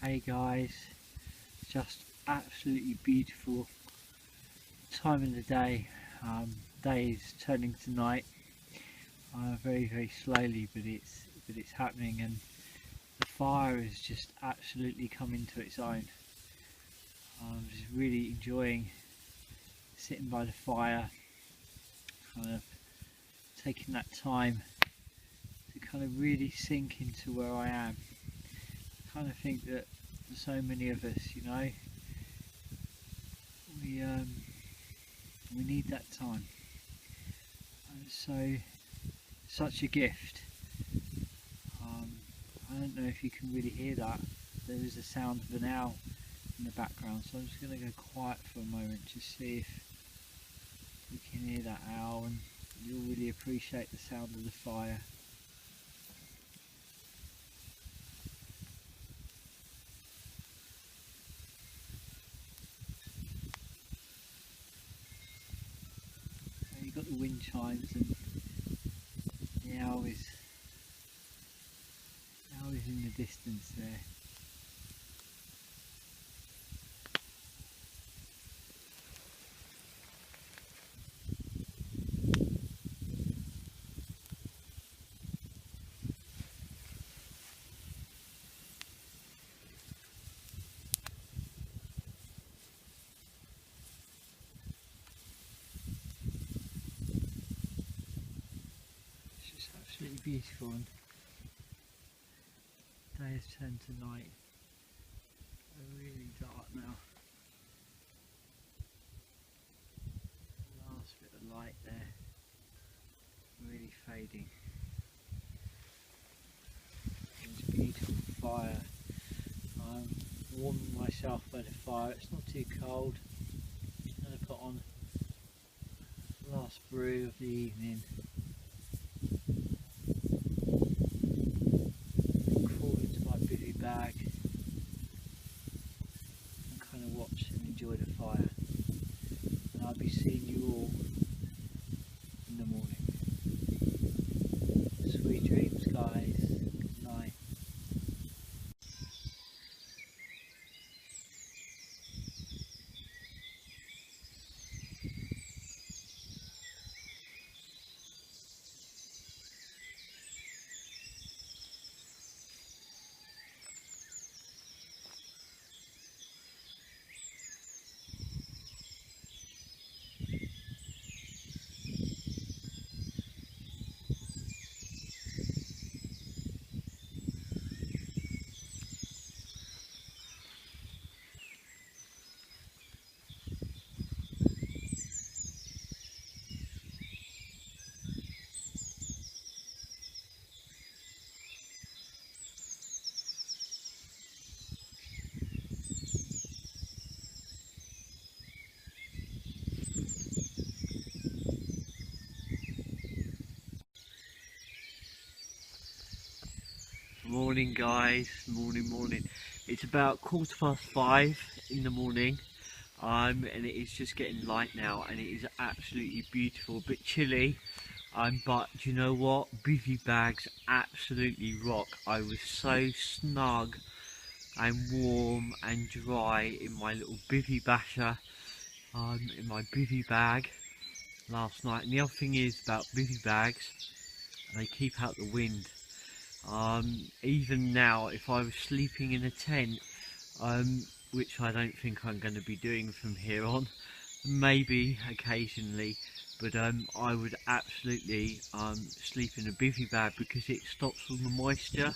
Hey guys, just absolutely beautiful time of the day. Day is turning to night, very slowly, but it's happening, and the fire is just absolutely coming to its own. I'm just really enjoying sitting by the fire, kind of taking that time to kind of really sink into where I am. I kind of think that so many of us, we we need that time. And so such a gift. I don't know if you can really hear that. There is the sound of an owl in the background, so I'm just going to go quiet for a moment to see if you can hear that owl, and you'll really appreciate the sound of the fire. So you've got the wind chimes, and the owl is in the distance there. It's just absolutely beautiful, and the day has turned to night. Really dark now. Last bit of light there, really fading. It's a beautiful fire. I'm warming myself by the fire. It's not too cold. I'm going to put on the last brew of the evening. Crawl into my bivvy bag and kind of watch and enjoy the fire. And I'll be seeing you all in the morning. Sweet dreams, guys. Good night. Morning guys, morning. It's about 5:15 in the morning, and it is just getting light now, and it is absolutely beautiful. A bit chilly, but do you know what? Bivvy bags absolutely rock. I was so snug and warm and dry in my little bivvy basher, in my bivvy bag last night. And the other thing is about bivvy bags, they keep out the wind. Even now, if I was sleeping in a tent, which I don't think I'm going to be doing from here on, maybe occasionally, but I would absolutely sleep in a bivvy bag because it stops all the moisture,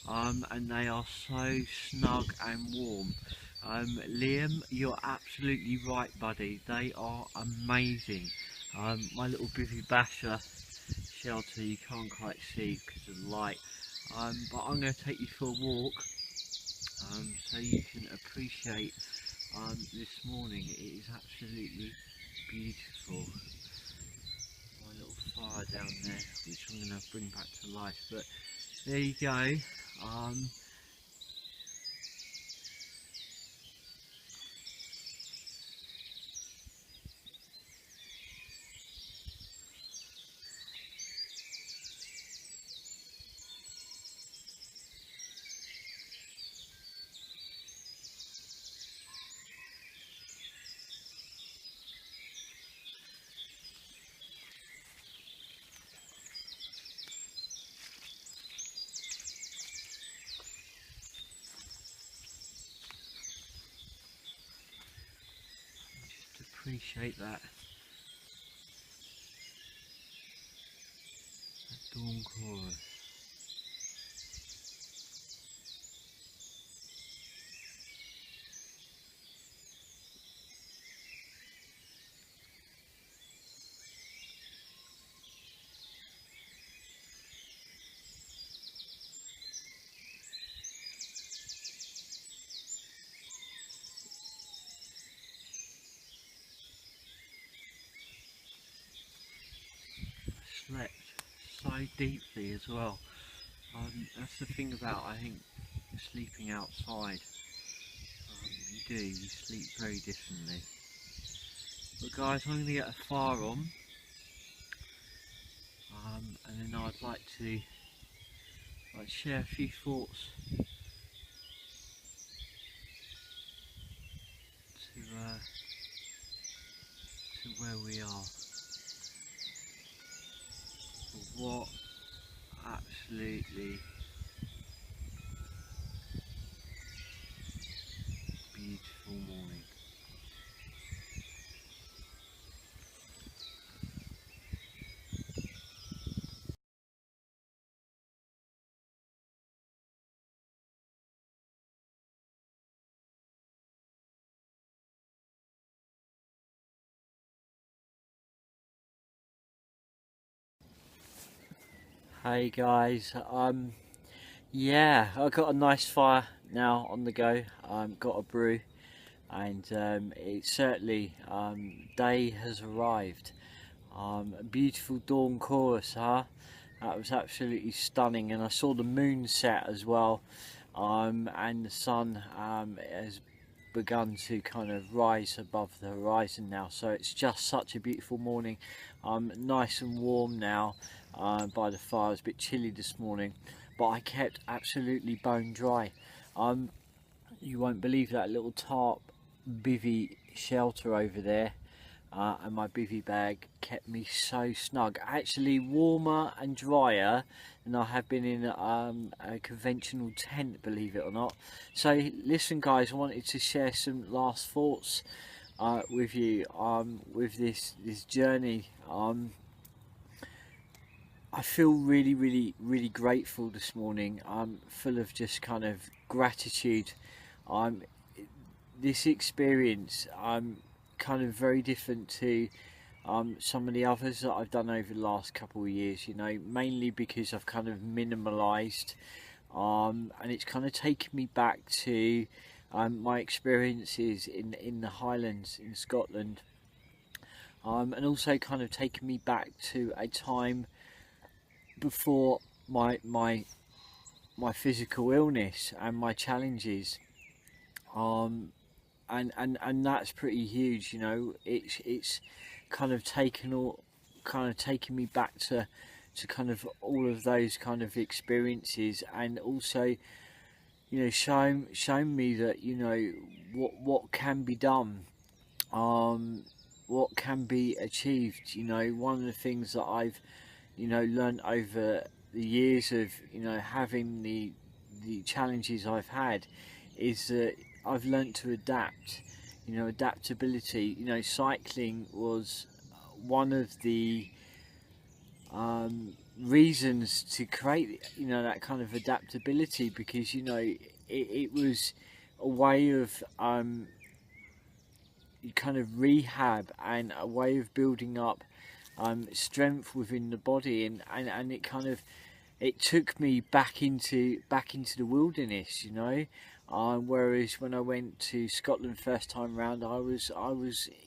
and they are so snug and warm. Liam, you're absolutely right, buddy. They are amazing. My little bivvy basher shelter you can't quite see because of the light, but I'm going to take you for a walk, so you can appreciate this morning. It is absolutely beautiful. My little fire down there, which I'm going to bring back to life, but there you go. appreciate that. That dawn chorus. Slept so deeply as well. That's the thing about, I think, sleeping outside. You sleep very differently. But guys, I'm going to get a fire on, and then I'd like to share a few thoughts to where we are. But what absolutely beautiful morning. Hey guys, yeah, I've got a nice fire now on the go. Got a brew, and it certainly day has arrived. A beautiful dawn chorus, huh? That was absolutely stunning, and I saw the moon set as well, and the sun has begun to kind of rise above the horizon now, so it's just such a beautiful morning. Nice and warm now by the fire. It was a bit chilly this morning, but I kept absolutely bone dry. You won't believe that little tarp bivvy shelter over there, and my bivvy bag kept me so snug, actually warmer and drier than I have been in a conventional tent, believe it or not. So listen guys, I wanted to share some last thoughts with you with this journey. I feel really grateful this morning. I'm full of just kind of gratitude. This experience kind of very different to some of the others that I've done over the last couple of years, you know, mainly because I've kind of minimalised, and it's kind of taken me back to my experiences in the Highlands in Scotland, and also kind of taken me back to a time before my physical illness and my challenges, and that's pretty huge, you know. It's kind of taken me back to kind of all of those kind of experiences, and also, you know, shown me that, you know, what can be done, what can be achieved. You know, one of the things that I've, you know, learned over the years of, you know, having the challenges I've had is that I've learned to adapt. You know, adaptability. You know, cycling was one of the reasons to create, you know, that kind of adaptability, because, you know, it was a way of kind of rehab and a way of building up strength within the body, and it kind of, it took me back into the wilderness, you know. Whereas when I went to Scotland first time round, I was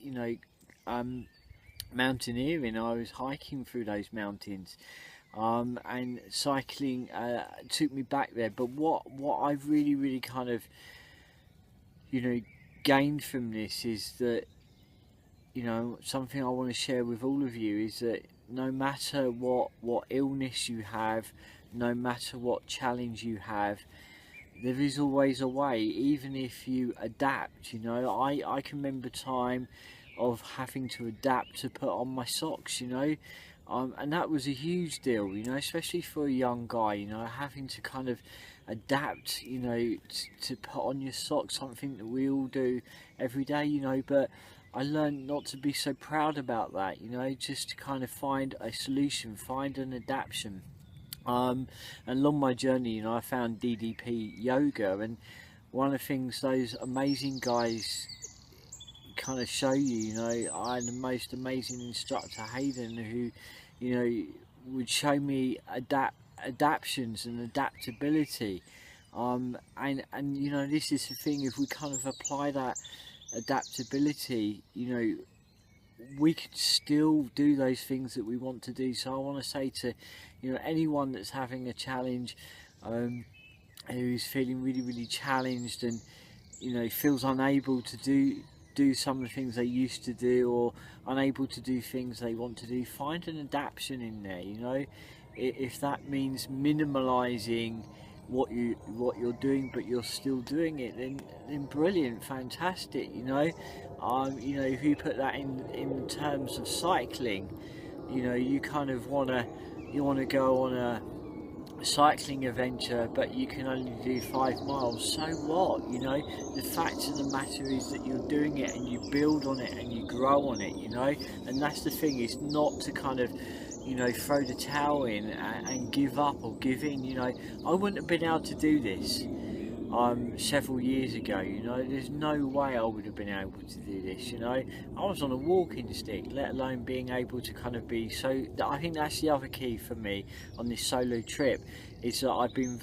you know, mountaineering. I was hiking through those mountains, and cycling took me back there. But what I've really kind of, you know, gained from this is that, you know, something I want to share with all of you is that no matter what illness you have, no matter what challenge you have, there is always a way, even if you adapt. You know, I can remember time of having to adapt to put on my socks, you know, and that was a huge deal, you know, especially for a young guy, you know, having to kind of adapt, you know, to put on your socks, something that we all do every day, you know. But I learned not to be so proud about that, you know, just to kind of find a solution, find an adaptation. And along my journey, you know, I found DDP yoga, and one of the things those amazing guys kind of show you, you know, I had the most amazing instructor, Hayden, who, you know, would show me adaptions and adaptability. And you know, this is the thing, if we kind of apply that adaptability, you know, we can still do those things that we want to do. So I want to say to, you know, anyone that's having a challenge, who's feeling really challenged, and you know, feels unable to do some of the things they used to do, or unable to do things they want to do, find an adaptation in there, you know. If that means minimalizing what you're doing, but you're still doing it, then brilliant, fantastic, you know. You know, if you put that in terms of cycling, you know, you kind of want to go on a cycling adventure, but you can only do 5 miles. So what, you know? The fact of the matter is that you're doing it, and you build on it, and you grow on it, you know. And that's the thing, is not to kind of, you know, throw the towel in and give up or give in. You know, I wouldn't have been able to do this several years ago, you know. There's no way I would have been able to do this, you know. I was on a walking stick, let alone being able to kind of be so. I think that's the other key for me on this solo trip, is that I've been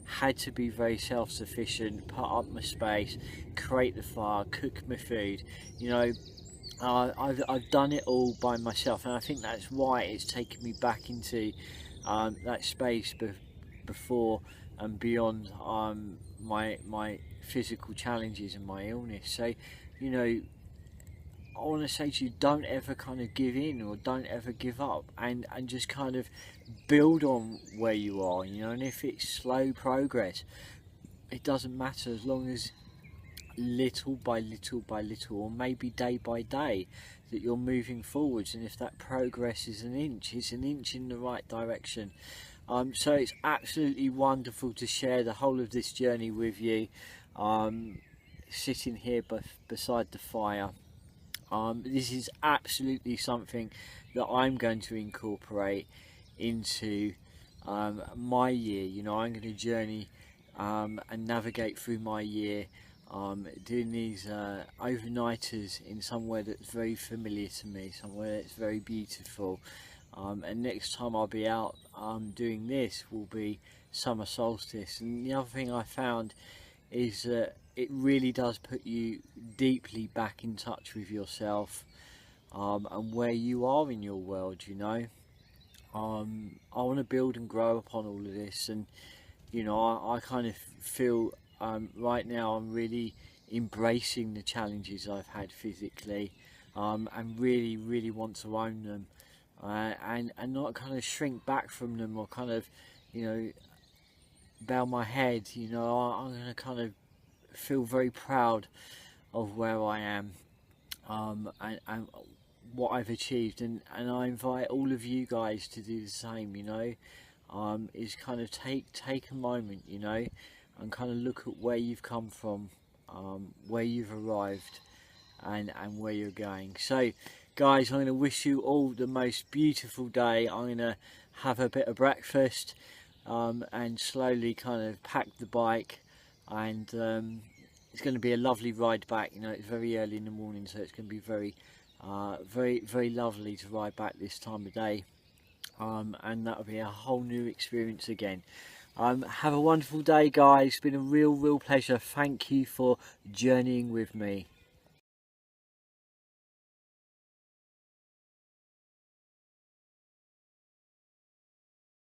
had to be very self-sufficient, put up my space, create the fire, cook my food, you know. I've done it all by myself, and I think that's why it's taken me back into that space before and beyond my physical challenges and my illness. So, you know, I want to say to you, don't ever kind of give in, or don't ever give up, and just kind of build on where you are, you know. And if it's slow progress, it doesn't matter, as long as little by little by little, or maybe day by day, that you're moving forwards. And if that progress is an inch, it's an inch in the right direction. So it's absolutely wonderful to share the whole of this journey with you, sitting here beside the fire. This is absolutely something that I'm going to incorporate into my year. You know, I'm going to journey and navigate through my year, doing these overnighters in somewhere that's very familiar to me, somewhere that's very beautiful. And next time I'll be out doing this will be summer solstice. And the other thing I found is that it really does put you deeply back in touch with yourself, and where you are in your world, you know. I want to build and grow upon all of this, and you know, I kind of feel right now I'm really embracing the challenges I've had physically, and really want to own them, and not kind of shrink back from them, or kind of, you know, bow my head. You know, I'm going to kind of feel very proud of where I am, and what I've achieved, and I invite all of you guys to do the same, you know. Is kind of take a moment, you know, and kind of look at where you've come from, where you've arrived, and where you're going. So guys, I'm going to wish you all the most beautiful day. I'm going to have a bit of breakfast, and slowly kind of pack the bike, and it's going to be a lovely ride back. You know, it's very early in the morning, so it's going to be very lovely to ride back this time of day, and that'll be a whole new experience again. Have a wonderful day, guys. It's been a real pleasure. Thank you for journeying with me.